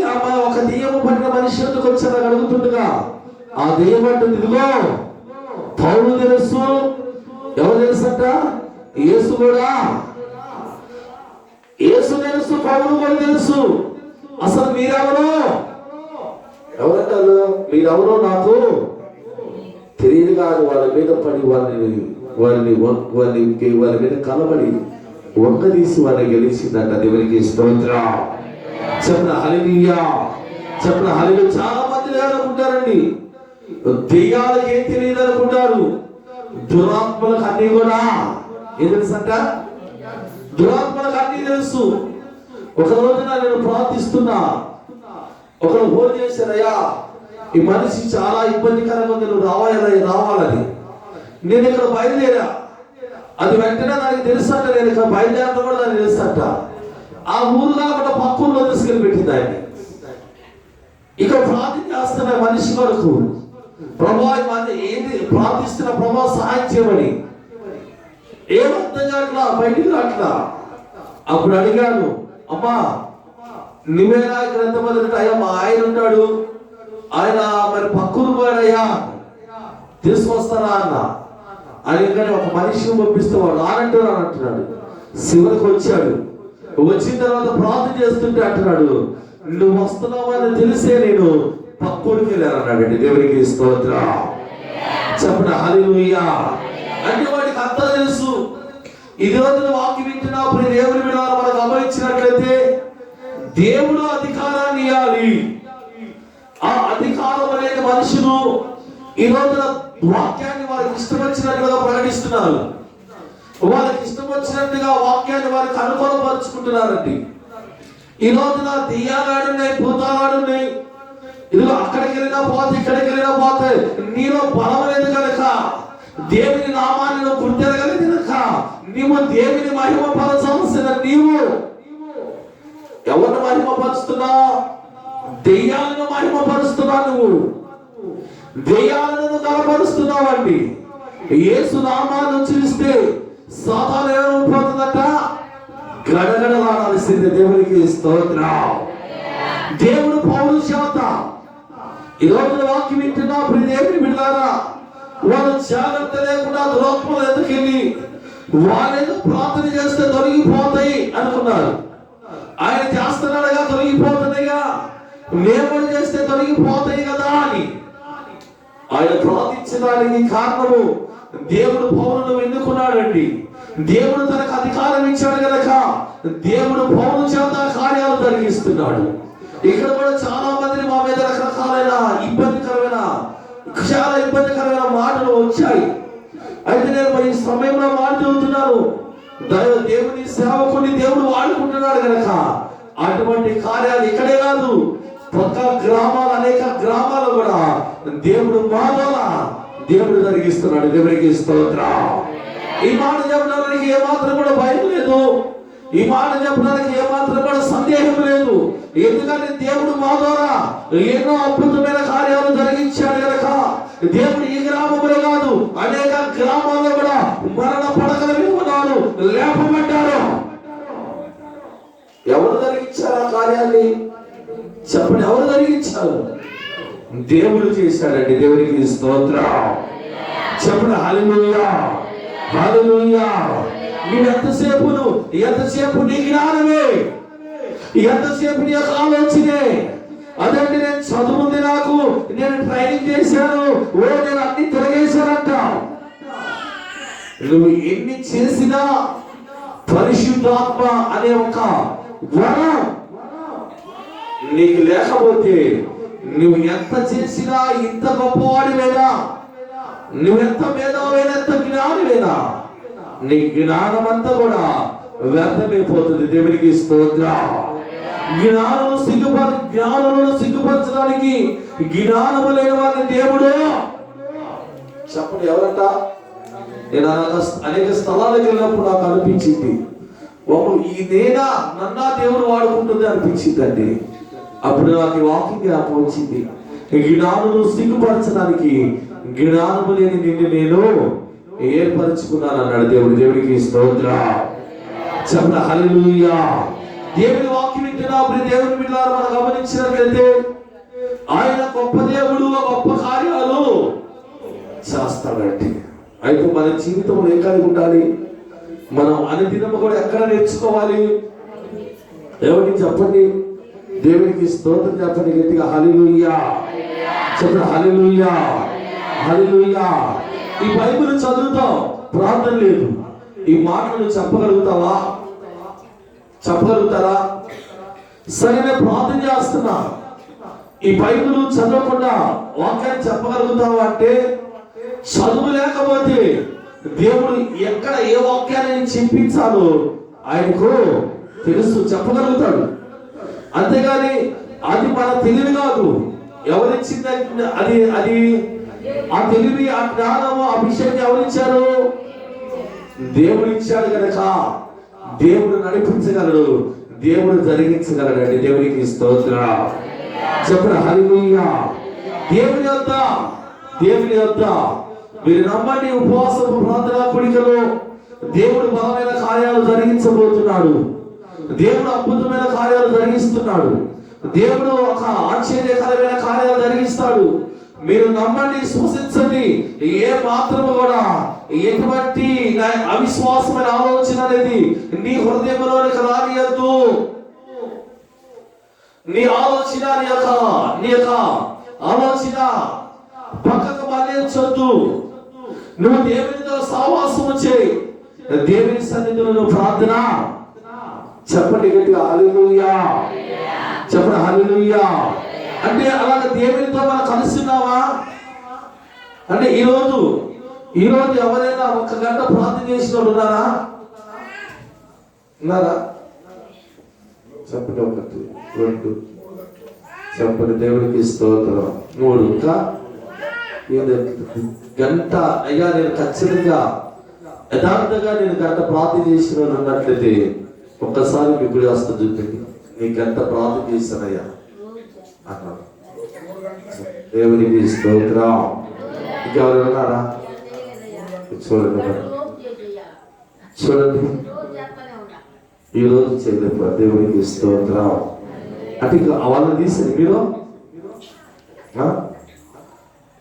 ఒక దెయ్యము పట్టిన మనిషి ఎందుకు వచ్చారు అడుగుతుండగా ఆ దెయ్యం అంటుంది, ఇదిగో పౌలు తెలుసు. ఎవరు తెలుసంట? యేసు కూడా. యేసు తెలుసు, పౌలు కూడా తెలుసు. అసలు మీరెవరో? ఎవరంటారు? మీరెవరో నాకు తెలియదు కాదు. వాళ్ళ మీద పడి వారి మీద కలబడి వంగదీసి వారిని గెలిచిందంట. దేవునికి స్తోత్రం. చెప్పిన హల్లెలూయా, చెప్పిన హల్లెలూయా. చాలా మంది అనుకుంటారండి, దెయ్యాలకు ఏం తెలియదు అనుకుంటారు. దురాత్మలకు అన్ని కూడా ఏం తెలుసంట? దురాత్మలకు అన్ని తెలుసు. ఒక రోజున నేను ప్రార్థిస్తున్నా, ఒకరు ఫోన్ చేశారయ్యా, ఈ మనిషి చాలా ఇబ్బందికరంగా ఉంది, నువ్వు రావాలని. నేను ఇక్కడ బయలుదేరా. అది వెంటనే నాకు తెలుసంట, నేను ఇక్కడ బయలుదేరడం కూడా నాకు తెలుసంట. ఆ ఊరు కాకుండా పక్క ఊళ్ళో తీసుకెళ్ళి పెట్టింది ఆయన. ఇక ప్రార్థన చేస్తున్న మనిషి వరకు, ప్రభా ఏంటి ప్రార్థిస్తున్న, ప్రభా సహాయం చేయమని. ఏమర్థం కావట్లా, బయటికి రాట్లా. అప్పుడు అడిగాను, అమ్మా నువ్వేనా ఇక్కడ ఎంతమంది ఉంటా? అయ్యా మా ఆయన ఉంటాడు, ఆయన మరి పక్కూరు పోయాడయ్యా, తీసుకొస్తారా అన్న. ఆయన ఒక మనిషిని పంపిస్తే వాడు రానంటున్నాడు. చివరికి వచ్చాడు. వచ్చిన తర్వాత ప్రార్థన చేస్తుంటే అంటున్నాడు, నువ్వు వస్తున్నావని తెలిసే నేను పక్కూరికి వెళ్ళాను అన్నాడు. దేవునికి స్తోత్రం. చెప్పిన హల్లెలూయా. అంటే వాడికి అంతా తెలుసు. ఈ రోజున వాక్యం వింటున్నప్పుడు దేవుని మీద మనం గమనించినట్లయితే దేవుడు అధికారాన్ని ఇవ్వాలి. ఆ అధికారం అనేది మనుషులు ఈ రోజున వాక్యాన్ని వారికి ఇష్టం వచ్చినట్లుగా ప్రకటిస్తున్నారు. వాళ్ళకి ఇష్టం వచ్చినట్టుగా వాక్యాన్ని వారికి అనుకూలపరుచుకుంటున్నారండి. ఈ రోజున దెయ్యాలాడున్నాయి, భూతాలాడున్నాయి. ఇదిగో అక్కడికి వెళ్ళినా పోతే, ఇక్కడికి వెళ్ళినా పోతే, నీలో బలం లేదు కనుక, దేవుని నామాన్ని నువ్వు గుర్తెరగలేదు కనుక, నీవు దేవుని మహిమపరచాల్సిన నీవు ఎవరిని మహిమపరుస్తున్నావు? దెయ్యాలను మహిమపరుస్తున్నావు. నువ్వు దెయ్యాలను కనపరుస్తున్నావు అండి. యేసు నామాన్ని ఉచ్చరిస్తే సాతాను ఏమైపోతుందట? గడగడలాడాల్సిందే. దేవునికి స్తోత్రం. దేవుడు పౌలు చేత ఈ రోజున వాక్యం వింటున్నా దేవుని బిడ్డలారా, వాళ్ళు జాగ్రత్త లేకుండా దురాత్మలు ఎదుకెళ్ళి వాళ్ళేదో ప్రార్థన చేస్తే తొలగిపోతాయి అనుకున్నారు. ఆయన చేస్తున్నాడుగా, తొలగిపోతున్నాయిగా, మేము చేస్తే తొలగిపోతాయి కదా అని ఆయన ప్రార్థించడానికి కారణము దేవుడు పౌలును ఎన్నుకున్నాడండి. దేవుడు తనకు అధికారం ఇచ్చాడు కనుక దేవుడు పౌలు చేత కార్యాలు జరిగిస్తున్నాడు. ఇక్కడ కూడా చాలా మందిని మా మీద రకరకాలైన చాలా ఇబ్బందికరమైన మాటలు వచ్చాయి. అయితే నేను ఈ సమయంలో మాట చెబుతున్నాను, దేవుని సేవకుని దేవుడు వాడుకుంటున్నాడు కనుక అటువంటి కార్యాలు ఇక్కడే కాదు, పక్క గ్రామాలు, అనేక గ్రామాలు కూడా దేవుడు మా ద్వారా దేవుడు జరిగిస్తున్నాడు. దేవునికి స్తోత్రం. ఈ మాట చెప్పడానికి ఏమాత్రం కూడా భయం లేదు. ఈ మాట చెప్పడానికి ఏమాత్రం కూడా సందేహం లేదు. ఎందుకంటే దేవుడు మా ద్వారా ఎన్నో అద్భుతమైన కార్యాలు జరిగించాడు కనుక దేవుడు ఈ గ్రామంలో కాదు, అనేక గ్రామాల్లో కూడా మరణ పడకల మీద ఉన్నారు, లేపబడ్డారు. ఎవరు జరిగించారు ఆ కార్యాన్ని? చెప్పండి, ఎవరు జరిగించారు? దేవుడు చేశాడండి. దేవునికి స్తోత్రం. చెప్పండి హల్లెలూయా, హల్లెలూయా. నువ్వు ఎంతసేపు నీ జ్ఞానమే, ఎంతసేపు నీ యొక్క ఆలోచనే. అదంటే నేను చదువుంది, నేను ట్రైనింగ్ చేశాను, నేను అన్ని తిరగేశానంట. నువ్వు ఎన్ని చేసినా పరిశుద్ధాత్మ అనే ఒక వరం నీకు లేకపోతే, నువ్వు ఎంత చేసినా, ఇంత గొప్పవాడివేనా, నువ్వెంత మేధావైనా, ఎంత జ్ఞానివేనా, నీ జ్ఞానం అంతా కూడా వ్యర్థమైపోతుంది. దేవునికి స్తోత్రం. జ్ఞానమును సిగ్గుపరచడానికి జ్ఞానము లేని వారిని దేవుడు చెప్పండి. ఎవరంట? నేను అనేక స్థలాలకు వెళ్ళినప్పుడు నాకు అనిపించింది, ఈ నేనా నన్నా దేవుడు వాడుకుంటుంది అనిపించింది అండి. అప్పుడు నాకు వాకింగ్ జ్ఞాపకం వచ్చింది. జ్ఞానమును సిగ్గుపరచడానికి జ్ఞానము లేని నిన్ను నేను ఏర్పరచుకున్నాను అన్నాడు దేవుడు. దేవుడికి స్తోత్రం. చెప్పండి హల్లెలూయా. దేవుని వాక్యం వింటున్నప్పుడు దేవుని బిడ్డలారా మనం గమనించినట్లయితే ఆయన గొప్ప దేవుడు, గొప్ప కార్యాలు చేస్తాడండి. అయితే మన జీవితంలో ఏం కలిగి ఉండాలి? మనం అనుదినము కూడా ఎక్కడ నేర్చుకోవాలి? ఎవరికి చెప్పండి? దేవునికి స్తోత్రం చెప్పండి గట్టిగా హల్లెలూయా. చెప్పండి హల్లెలూయా, హల్లెలూయా. ఈ బైబిల్ చదువుతాం, ప్రార్థన లేదు. ఈ మాటలు చెప్పగలుగుతావా? చెప్పగలుగుతారా? సరే నేను ప్రార్థన చేస్తున్నా, ఈ బైబిల్ చదవకుండా వాక్యాన్ని చెప్పగలుగుతావా అంటే, చదువు లేకపోతే దేవుడు ఎక్కడ ఏ వాక్యాన్ని చెప్పించాలో ఆయనకు తెలుసు, చెప్పగలుగుతాడు. అంతేగాని అది మన తెలివి కాదు. ఎవరిచ్చింది అది? ఆ తెలివి, ఆ జ్ఞానము, ఆ విషయాన్ని ఎవరిచ్చారు? దేవుడు ఇచ్చాడు కనుక దేవుడు నడిపించగలడు, దేవుడు జరిగించగలడు అండి. దేవునికి స్తోత్రం. చెప్పండి హల్లెలూయా. దేవుని యొద్ద మీరు నమ్మండి, ఉపవాసము ప్రార్థన కోడికలో దేవుడు బలమైన కార్యాలు జరిగించబోతున్నాడు. దేవుడు అద్భుతమైన కార్యాలు జరిగిస్తున్నాడు. దేవుడు ఒక ఆశ్చర్యకరమైన కార్యాలు జరిగిస్తాడు. మీరు నమ్మండి, విశ్వసించండి. ఏ మాత్రము కూడా ఎటువంటి అవిశ్వాసమైన ఆలోచన అనేది నీ హృదయంలోనికి రానియద్దు. నీ ఆలోచన, నీ యొక్క ఆలోచన పక్కకు మళ్ళించొద్దు. నువ్వు దేవునితో సహవాసము చేయి, దేవుని సన్నిధిలో నువ్వు ప్రార్థన చెప్పండి గట్టిగా హల్లెలూయా. చెప్పండి హల్లెలూయా. అంటే అలాగే దేవునితో మనం కలుస్తున్నావా అంటే ఈరోజు ఎవరైనా 1 గంట ప్రార్థన చేసిన వాళ్ళు ఉన్నారా? చెప్పండి. 1, 2 చెప్పండి. దేవునికి స్తోత్రం. 3 ఇంకా గంట అయ్యా నేను ఖచ్చితంగా యథార్థంగా నేను గంట ప్రార్థన చేసిన వాళ్ళు ఉన్నట్లయితే ఒక్కసారి మీ గుడి వస్తుంది చూపింది, నీ గంట ప్రార్థన చేశానయ్యా అన్నాడు. దేవునికి స్తోత్రం. ఇంకెవరు ఉన్నారా? చూడండి ఈరోజు చేయలేదు. దేవునికి స్తోత్రం. అంటే వాళ్ళని తీసింది మీరు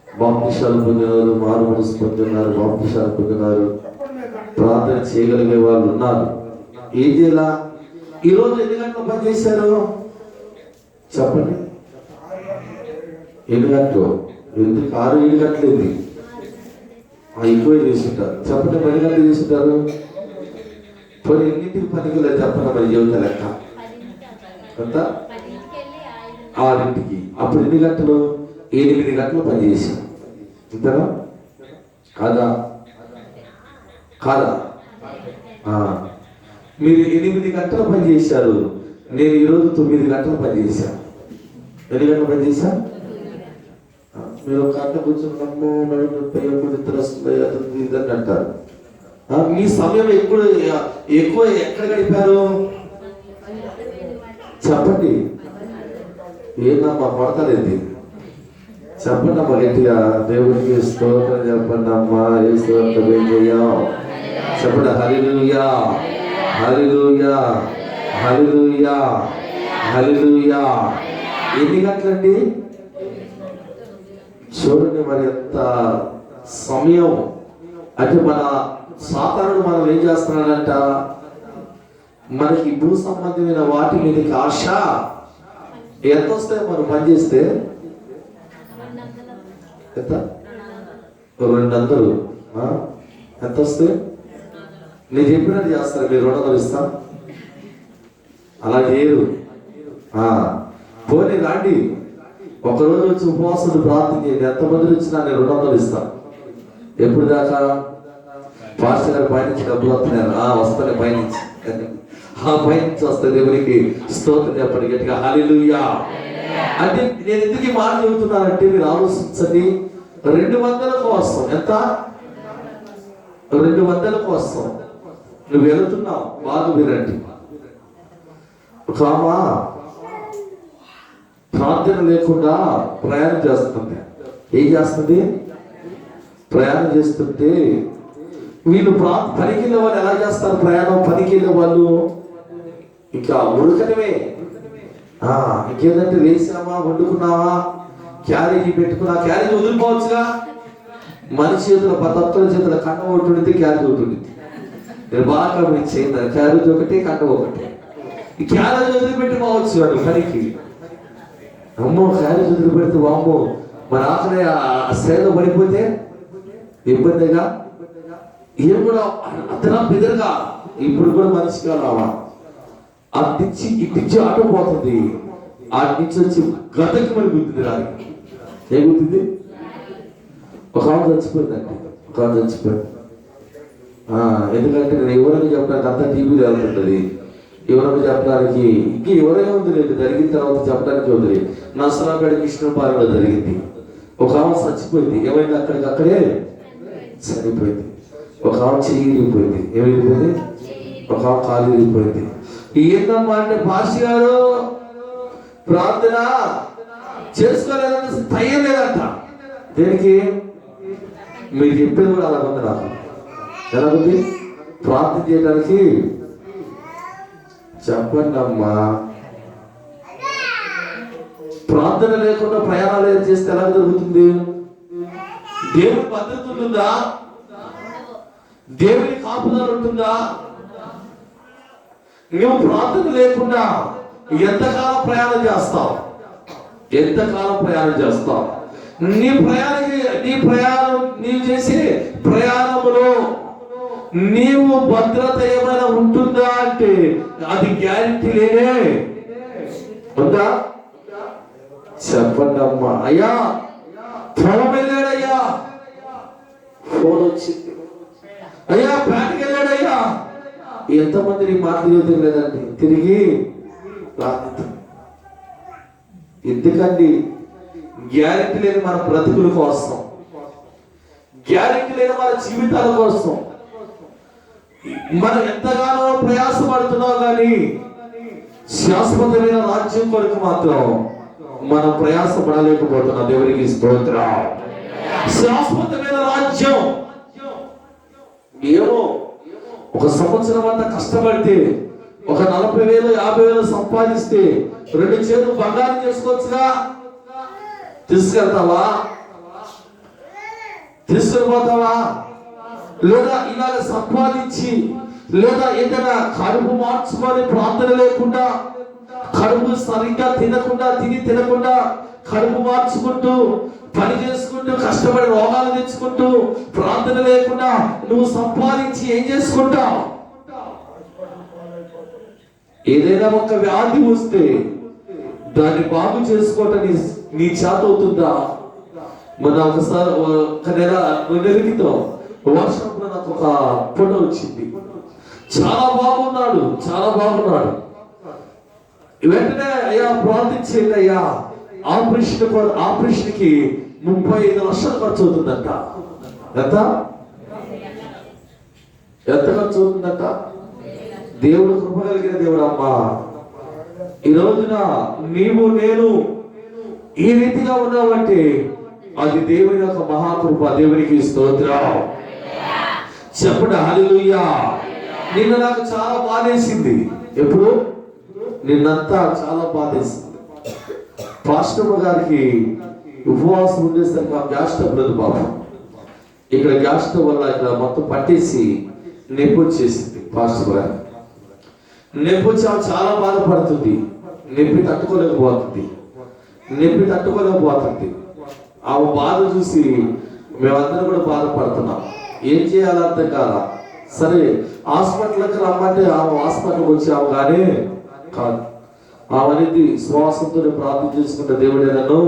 బాప్తిసాలు పొందినారు, మారు మనసు పొందుతున్నారు, బాప్తిసాలు పొందినారు, ప్రార్థన చేయగలిగే వాళ్ళు ఉన్నారు. ఏం చేయాలా? ఈరోజు ఎన్ని గంటలు పని చేశారు చెప్పండి? 7 గంటలు ఎందుకు? 6-7 గంటలు ఏంది? ఎక్కువ చేస్తుంటారు. చెప్పండి. 10 గంటలు చేస్తుంటారు. పోనీ ఎన్నింటికి పనికి లేదు చెప్పండి? మరి జీవిత లెక్క అంత 6ంటికి. అప్పుడు ఎన్ని గంటలు? 8 గంటలు పని చేసి ఇంతనా? కాదా? మీరు 8 గంటలు పని చేశారు. నేను ఈరోజు 9 గంటలు పని చేశాను. ఎన్ని గంటలు పని చేశా? మీరు ఒక గంట కూర్చున్నాము ఇదని అంటారు. మీ సమయం ఎక్కువ ఎక్కడ గడిపారు చెప్పండి? ఏదమ్మా పడతలేదు చెప్పండి అమ్మా గట్టిగా. దేవుడికి స్తోత్రం చెప్పండి అమ్మా. ఏ స్తోత్రం చేయం చెప్పండి. హల్లెలూయా, హల్లెలూయా, హల్లెలూయా, హల్లెలూయా. ఎన్ని గంటలండి? చూడండి మరి ఎంత సమయం అంటే మన సాతానుడు మనం ఏం చేస్తున్నాడంట, మనకి భూ సంబంధమైన వాటి మీదకి ఆశ ఎంత వస్తాయి మనం పనిచేస్తే, ఎంత 200 ఎంత వస్తే నేను చెప్పినట్టు చేస్తారు, మీరు 200 ఇస్తా అలా చేయరు. పోనీ రాండి ఒకరోజు వచ్చి ఉపవాసం ప్రార్థన చేయండి, ఎంతమంది వచ్చినా నేను 200 ఇస్తాను. ఎప్పుడు దాకా? పాస్టర్ గారు పైనుంచి డబ్బులు వస్తున్నాను, వస్తానే పైనుంచి, పైనుంచి వస్తాయి. దేవునికి స్తోత్రం చెప్పండి గట్టిగా హల్లెలూయా. అంటే నేను ఎందుకు ఈ మాట చెబుతున్నానంటే మీరు ఆలోచించండి. 200 కోసం ఎంత? 200 కోసం నువ్వు వెళుతున్నావు. బాగా వినండి. కామా ప్రార్థన లేకుండా ప్రయాణం చేస్తుంది. ఏం చేస్తుంది? ప్రయాణం చేస్తుంటే వీళ్ళు పనికి వెళ్ళే వాళ్ళు ఎలా చేస్తారు ప్రయాణం? పనికి వెళ్ళే వాళ్ళు ఇంకా ఉడకటమే. ఇంకేంటంటే లేచామా, వండుకున్నావా, క్యారేజీ పెట్టుకున్నా, క్యారేజీ వదిలిపోవచ్చుగా. మనిషి చేతుల 10 చేతుల కంట ఒకటి ఉండితే క్యారేజ్ ఒకటి ఉండింది. నేను బాగా మీకు చేయండి, క్యారేజ్ ఒకటి కంట ఒకటి. ఈ క్యారేజ్ వదిలిపెట్టుకోవచ్చు వాడు పనికి. అమ్మో క్యారేజ్ వదిలిపెడితే వామ్మో మన ఆఖరి శ్రేణిలో పడిపోతే ఇబ్బందిగా. ఏం కూడా అతను బెదరగా ఇప్పుడు కూడా మనిషిగా రావా, అట్టించి ఇట్టించి ఆటో పోతుంది, అట్టించి వచ్చి గతకి మరి గుర్తుంది రాని. ఏం గుర్తుంది? ఒక ఆమె చచ్చిపోయిందండి, ఒక ఆమె చచ్చిపోయింది. ఎందుకంటే నేను ఎవరైనా చెప్పడానికి అంతా టీవీలో వెళ్తుంటుంది, ఎవరైనా చెప్పడానికి ఇంక ఎవరైనా ఉంది లేదు, జరిగిన తర్వాత చెప్పడానికి ఉంది. నర్సరాపేట కృష్ణపాలెంలో జరిగింది. ఒక ఆమె చచ్చిపోయింది. ఏమైంది? అక్కడికక్కడే చనిపోయింది. ఒక ఆమె చెయ్యి ఇరిగిపోయింది. ఏమైపోయింది? ఒక ఆమె కాలు ఇరిగిపోయింది. ఏందమ్మా అంటే పాస్టర్ గారు ప్రార్థన చేసుకోలేదంటే టైం లేదంట. దేనికి? మీరు చెప్పేది కూడా అలా ఉంది. నాకు ఎలా ఉంది? ప్రార్థన చేయడానికి చెప్పండి అమ్మా. ప్రార్థన లేకుండా ప్రయాణాలు ఏం చేస్తే ఎలా జరుగుతుంది? దేవుని పద్ధతి ఉంటుందా? దేవుని కాపుదల ఉంటుందా? నువ్వు ప్రార్థన లేకుండా ఎంతకాలం ప్రయాణం చేస్తావు? ఎంతకాలం ప్రయాణం చేస్తావు? నీవు చేసే ప్రయాణంలో నీవు భద్రత ఏమైనా ఉంటుందా అంటే అది గ్యారెంటీ లేనే ఉందా? చెప్పండి అమ్మా. అయ్యా పొలం వెళ్ళాడయ్యా, ఫోన్ వచ్చింది. అయ్యా పేటకి వెళ్ళాడయ్యా, ఎంతమంది నీ మాట తిరుగుతుంది లేదండి, తిరిగి రాదు. ఎందుకండి? గ్యారెంటీ లేని మన బ్రతుకుల కోసం, గ్యారెంటీ లేని మన జీవితాల కోసం మనం ఎంతగానో ప్రయాసపడుతున్నాం, కానీ శాశ్వతమైన రాజ్యం కొరకు మాత్రం మనం ప్రయాసపడలేకపోతున్నాం. దేవునికి స్తోత్రం. శాశ్వతమైన రాజ్యం ఏమో ఒక సంవత్సరం అంతా కష్టపడితే ఒక 40,000 50,000 సంపాదిస్తే 2 చేతులు బంగారం చేసుకోవచ్చుగా. తీసుకెళ్తావా? తీసుకెళ్ళిపోతావా? లేదా ఇలాగ సంపాదించి లేదా ఏదైనా కడుపు మార్చుకొని ప్రార్థన లేకుండా, కడుపు సరిగ్గా తినకుండా కడుపు మార్చుకుంటూ పని చేసుకుంటూ కష్టపడి రోగాలు తెచ్చుకుంటూ ప్రార్థన లేకుండా నువ్వు సంపాదించి ఏం చేసుకుంటావు? ఏదైనా ఒక వ్యాధి వస్తే దాన్ని బాగు చేసుకోవటం నీ చేత అవుతుందా? మన ఒకసారి ఒక నెల 2 నెలల క్రితం వర్షంలో నాకు ఒక ఫోటో వచ్చింది. చాలా బాగున్నాడు. వెంటనే అయ్యా ప్రార్థించేయండి అయ్యా, ఆపరేషన్కి 35 లక్షలు ఖర్చు అవుతుందంట. ఎంత ఖర్చు అవుతుందంట? దేవుడు కృప కలిగిన దేవుడు అమ్మా. ఈ రోజున నీవు నేను ఈ రీతిగా ఉన్నావంటే అది దేవుని యొక్క మహాకృప. దేవునికి స్తోత్రం. చెప్పండి హల్లెలూయా. నిన్న నాకు చాలా బాధేసింది. ఎప్పుడు? నిన్నంతా చాలా బాధేసింది. పాస్టర్ గారికి ఉపవాసం ఉండేసరికి ఆ గ్యాస్ స్టవ్ లేదు బాబు. ఇక్కడ గ్యాస్ స్టవ్ వల్ల ఇక్కడ మొత్తం పట్టేసి నొప్పి వచ్చేసింది పాస్టర్ గారు. నొప్పి వచ్చి ఆమె చాలా బాధపడుతుంది. నొప్పి తట్టుకోలేకపోతుంది. ఆమె బాధ చూసి మేమందరం కూడా బాధపడుతున్నాం. ఏం చేయాలో అర్థం కాదా. సరే హాస్పిటల్కి రమ్మంటే ఆమె హాస్పిటల్కి వచ్చాము కానీ కాదు. ఆమె అనేది శ్వాసంతో ప్రార్థన చేసుకుంటే దేవుడే నన్ను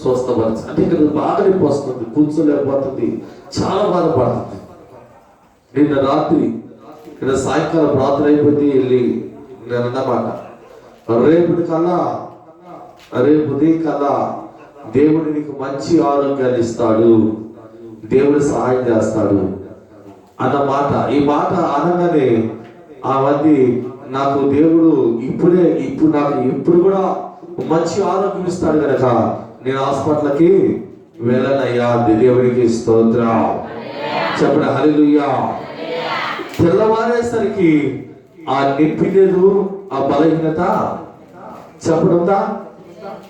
స్వస్థపరచు అంటే ఇక్కడ బాగా నొప్పి వస్తుంది, కూర్చోలేకపోతుంది, చాలా బాధపడుతుంది. నిన్న రాత్రి ఇక్కడ సాయంకాలం ప్రార్థన అయిపోతే వెళ్ళి నేను అన్నమాట, రేపు కల్లా దేవుడు నీకు మంచి ఆరోగ్యాన్ని ఇస్తాడు, దేవుడు సహాయం చేస్తాడు అన్నమాట. ఈ మాట అనగానే ఆ మంది నాకు దేవుడు ఇప్పుడు కూడా మంచి ఆరోగ్యం ఇస్తాడు కనుక నేను హాస్పిటల్కి వెళ్ళనయ్యా. దేవుడికి స్తోత్రం చెప్పండి హల్లెలూయా. తెల్లవారేసరికి ఆ నొప్పి లేదు, ఆ బలహీనత చెప్పడంతా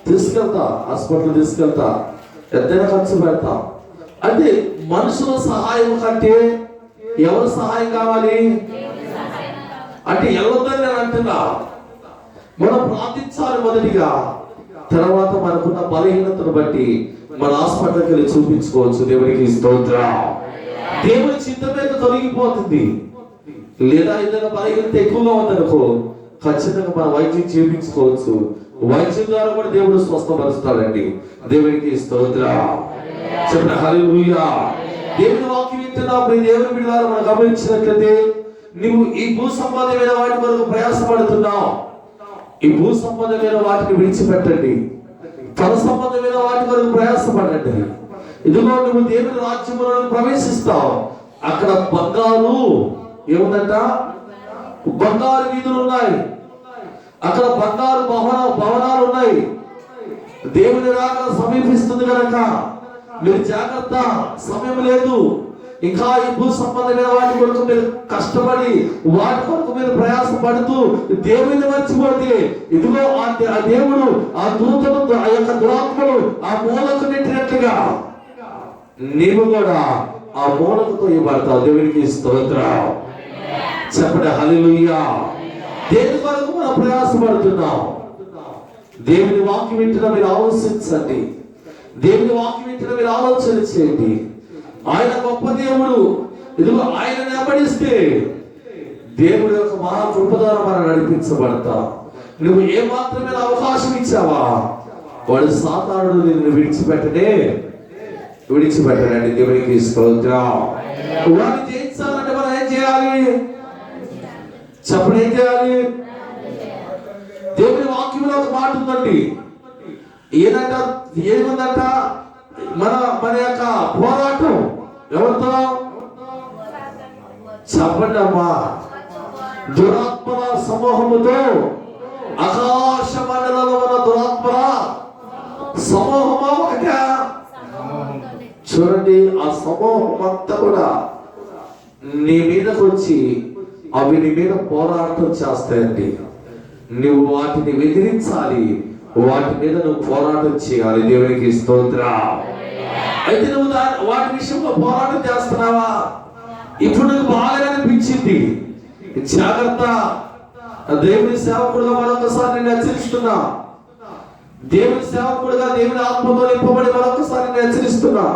తీసుకెళ్తా, హాస్పిటల్ తీసుకెళ్తా, ఎంతైనా ఖర్చు పెడతా. అంటే మనుషుల సహాయం కంటే ఎవరు సహాయం కావాలి అంటే వెళ్ళొద్దని నేను అంటున్నా. మనం ప్రార్థించాలి మొదటిగా, తర్వాత మనకున్న బలహీనతను బట్టి మన హాస్పిటల్కి వెళ్ళి చూపించుకోవచ్చు. దేవుడికి స్తోత్రం. దేవుడి చిత్తమైన తొలగిపోతుంది. లేదా ఏదైనా బలహీనత ఎక్కువగా ఉందనుకో ఖచ్చితంగా మనం వైద్యం చేయించుకోవచ్చు. వైద్యం ద్వారా కూడా దేవుడు స్వస్థపరుస్తాడండి. దేవుడికి స్తోత్రం చెప్పండి హల్లెలూయా. దేవుని వాక్యం వింటున్నప్పుడు దేవుని బిడ్డలారా మనం గమనించినట్లయితే నువ్వు ఈ భూ సంబంధమైన వాటి వరకు ప్రయాసపడుతున్నావు. ఈ భూ సంబంధమైన వాటిని విడిచిపెట్టండి, పర సంబంధమైన వాటి వరకు ప్రయాసపడండి. ఇదిగో నువ్వు దేవుని రాజ్యంలో ప్రవేశిస్తావు. అక్కడ బంగారు ఏముందంట, బంగారు వీధులు ఉన్నాయి, అక్కడ బంగారు భవనాలు ఉన్నాయి. దేవుని రాకడ సమీపిస్తుంది కనుక మీరు జాగ్రత్త, సమయం లేదు. ఇంకా ఈ భూ సంబంధమైన వాటి కొరకు మీరు కష్టపడి వాటి కొరకు మీరు ప్రయాసపడుతూ దేవుని మర్చిపోతే ఇదిగో ఆ దేవుడు ఆ దూతను ఆ యొక్క దురాత్మలు ఆ మూలకు నెట్టినట్లుగా నీవు కూడా ఆ మూలకుతో ఇవ్వబడతావు. దేవునికి స్తోత్రం చెప్పండి హల్లెలూయా. దేని కొరకు మనం ప్రయాసపడుతున్నాం? దేవుని వాక్యం వింటున్న మీరు ఆలోచించండి. దేవుని వాక్యం వింటున్న మీరు ఆలోచన చేయండి. ఆయన గొప్ప దేవుడు. ఇదిగో ఆయన వెంబడిస్తే దేవుడి యొక్క మహా కృప ద్వారా మనం నడిపించబడతా. నువ్వు ఏ మాత్రమే అవకాశం ఇచ్చావా వాడు సాతానుడు నిన్ను విడిచిపెట్టడండి. దేవునికి స్తోత్రం. వాడిని జయించాలంటే మనం ఏం చేయాలి చెప్పండి, ఏం చేయాలి? దేవుని వాక్యంలో ఒక మాట ఉందండి. ఏముందంట? మన యొక్క పోరాటం ఎవరితో? చెప్పండి అమ్మా. దురాత్మల సమూహముతో. ఆకాశ మండలంలో ఉన్న దురాత్మల సమూహమా ఒకటా? చూడండి, ఆ సమూహం అంతా కూడా నీ మీదకి వచ్చి అవి నీ మీద పోరాటం చేస్తాయండి. నువ్వు వాటిని ఎదిరించాలి, వాటి మీద నువ్వు పోరాటం చేయాలి. దేవునికి స్తోత్రం. అయితే నువ్వు వాటి విషయంలో పోరాటం చేస్తున్నావా? ఇప్పుడు నీకు బాగా అనిపించింది, జాగ్రత్త. దేవుని సేవకుడుగా మరొకసారి నేను హెచ్చరిస్తున్నా. దేవుని సేవకుడుగా దేవుని ఆత్మతో నింపబడి మరొకసారి నేను హెచ్చరిస్తున్నా.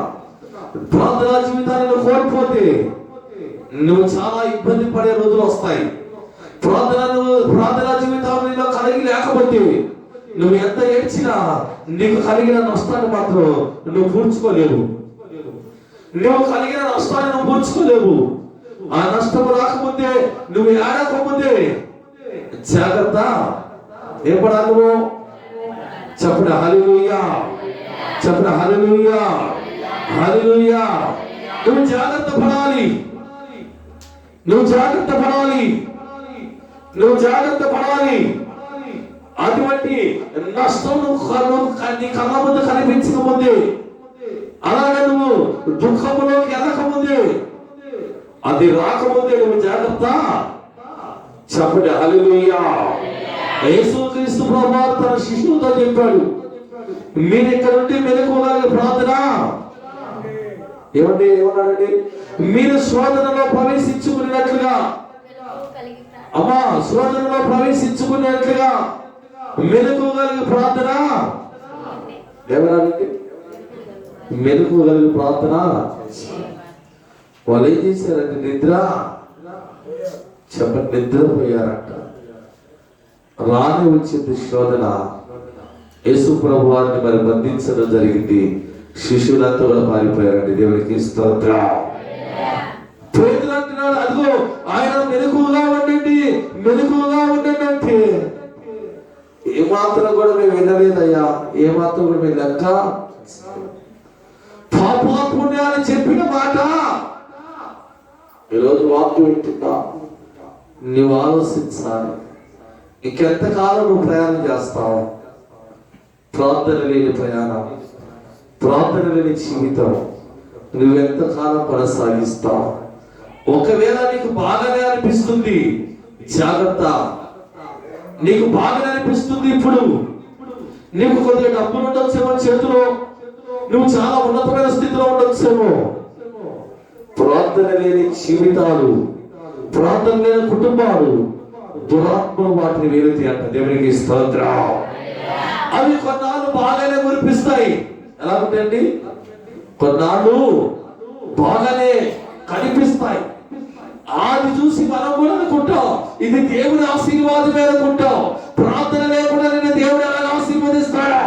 ప్రార్థనా జీవితాన్ని నువ్వు కోల్పోతే నువ్వు చాలా ఇబ్బంది పడే రోజులు వస్తాయి. ప్రార్థనా జీవితాన్ని నీలో కలిగి లేకపోతే నువ్వు ఎంత ఏడ్చినా నీకు కలిగిన నష్టాన్ని మాత్రం నువ్వు పూడ్చుకోలేవు. ఆ నష్టం రాకముందే నువ్వు ఏడకముందే జాగ్రత్త. ఏం పడాలి నువ్వు? చెప్పండి హల్లెలూయా. చెప్పండి హల్లెలూయా. హల్లెలూయా. నువ్వు జాగ్రత్త పడాలి. అటువంటి నష్టం నీ కళ్ళ ముందు కనిపించక ముందే, అలాగే నువ్వు దుఃఖంలోకి వెళ్ళకముందే, అది రాకముందే నువ్వు జాగ్రత్త. చెప్పండి హల్లెలూయా. యేసుక్రీస్తు ప్రభువు తన శిష్యులతో చెప్పాడు, మీరు ఇక్కడ ఉంటే మెలకువగలిగే ప్రార్థన ఏమన్నాడండి? మీరు శోధనలో ప్రవేశించుకున్నట్లుగా, అమ్మా శోధనలో ప్రవేశించుకున్నట్లుగా మెలకువగలిగే ప్రార్థన ఎవరంటే మెలకువగలిగే ప్రార్థన. వాళ్ళు ఏం చేశారంటే నిద్రపోయారంట. రాని వచ్చింది శోధన. యేసు ప్రభు వారిని మరి బంధించడం జరిగింది. శిష్యులంతా కూడా పారిపోయారండి. దేవునికి స్తోత్రం. పేతురు అంటున్నాడు, అదిగో ఆయన మెలకువగా ఉండండి, మెలకువగా ఉండండి అంటే ఏమాత్రం కూడా మేము వినలేదయ్యా, ఏమాత్రం కూడా మేము లెక్క పాపపుణ్యాన్ని చెప్పిన మాట ఈరోజు వాక్యం వింటున్నా. నువ్వు ఆలోచించాలి, ఇంకెంతకాలం నువ్వు ప్రయాణం చేస్తావు? ప్రార్థన లేని ప్రయాణం, ప్రార్థన లేని జీవితం నువ్వెంతకాలం కొనసాగిస్తావు? ఒకవేళ నీకు బాగానే అనిపిస్తుంది, జాగ్రత్త. నీకు బాగానే అనిపిస్తుంది, ఇప్పుడు నీకు కొద్దిగా డబ్బులు ఉండొచ్చేమో చేతిలో, నువ్వు చాలా ఉన్నతమైన స్థితిలో ఉండొచ్చేమో. ప్రార్థన లేని జీవితాలు, ప్రార్థన లేని కుటుంబాలు దురాత్మలు వాటిని వేరుతాయి అంట. దేవునికి స్తోత్రం. అవి కొన్నాళ్ళు బాగానే మురిపిస్తాయి. ఎలా ఉంటాయండి? కొన్నాళ్ళు బాగానే కనిపిస్తాయి. అది చూసి మనం కూడా అనుకుంటాం ఇది దేవుడి ఆశీర్వాదమే అనుకుంటాం. ప్రార్థన లేకుండా నేను దేవుడు ఎలా ఆశీర్వదిస్తాడా?